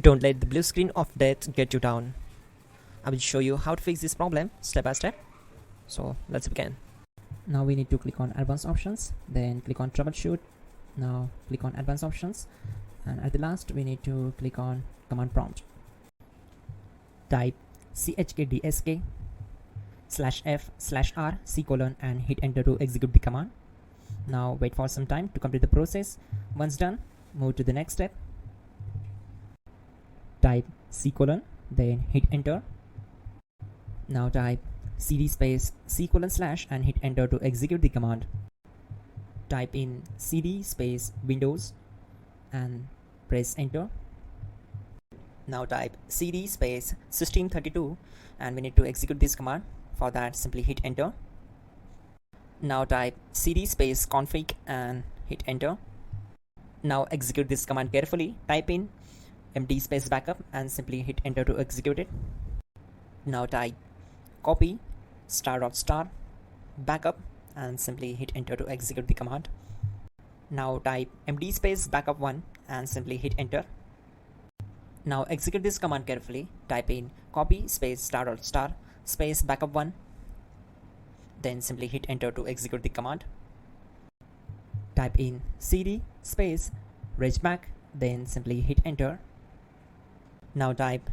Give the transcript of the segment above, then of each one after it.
Don't let the blue screen of death get you down. I will show you how to fix this problem step by step. So let's begin. Now we need to click on advanced options, then click on troubleshoot. Now click on advanced options, and at the last we need to click on command prompt. Type chkdsk/f/r:" and hit enter to execute the command. Now wait for some time to complete the process. Once done, move to the next step. Type c:, then hit enter. Now type cd space c:/ and hit enter to execute the command. Type in cd space Windows and press enter. Now type cd space 1632 and we need to execute this command. For that, simply hit enter. Now type cd space config and hit enter. Now execute this command carefully. Type in md space backup and simply hit enter to execute it. Now type copy **backup and simply hit enter to execute the command. Now type md space backup1 and simply hit enter. Now execute this command carefully. Type in copy space **space backup1, then simply hit enter to execute the command. Type in cd space regback, then simply hit enter. Now type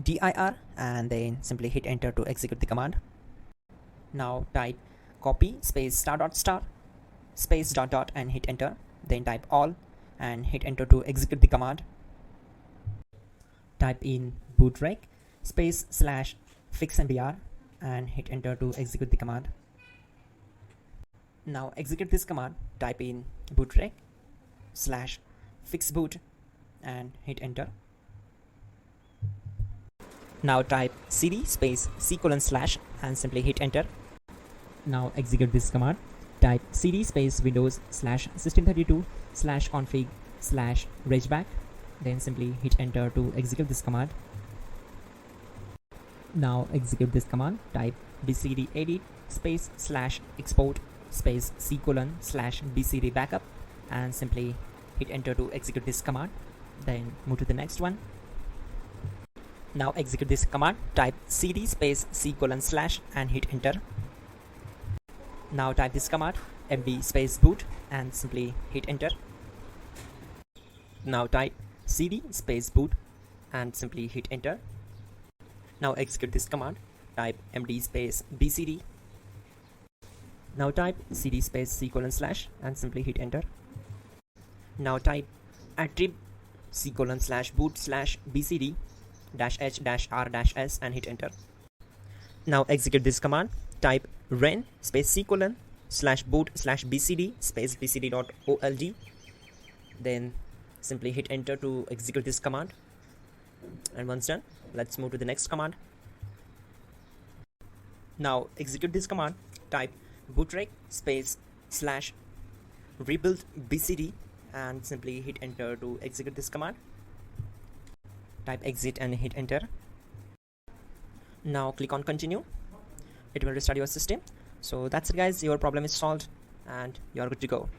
dir and then simply hit enter to execute the command. Now type copy space **space ... and hit enter. Then type all and hit enter to execute the command. Type in bootrec space /fixmdr and hit enter to execute the command. Now execute this command. Type in bootrec /fixboot and hit enter. Now type cd space c:/ and simply hit enter. Now execute this command. Type cd space Windows /1632/config/regback, then simply hit enter to execute this command. Now execute this command. Type bcd edit space /export space c:/bcd backup and simply hit enter to execute this command. Then move to the next one. Now execute this command. Type cd space c:/ and hit enter. Now type this command md space boot and simply hit enter. Now type cd space boot and simply hit enter. Now execute this command. Type md space bcd. Now type cd space c:/ and simply hit enter. Now type attrib c:/boot/bcd -h-r-s and hit enter. Now execute this command. Type ren space c:/boot/bcd space bcd.old, then simply hit enter to execute this command. And once done, let's move to the next command. Now execute this command. Type bootrec space /rebuild bcd and simply hit enter to execute this command. Type exit and hit enter. Now click on continue. It will restart your system. So that's it guys, your problem is solved and you're good to go.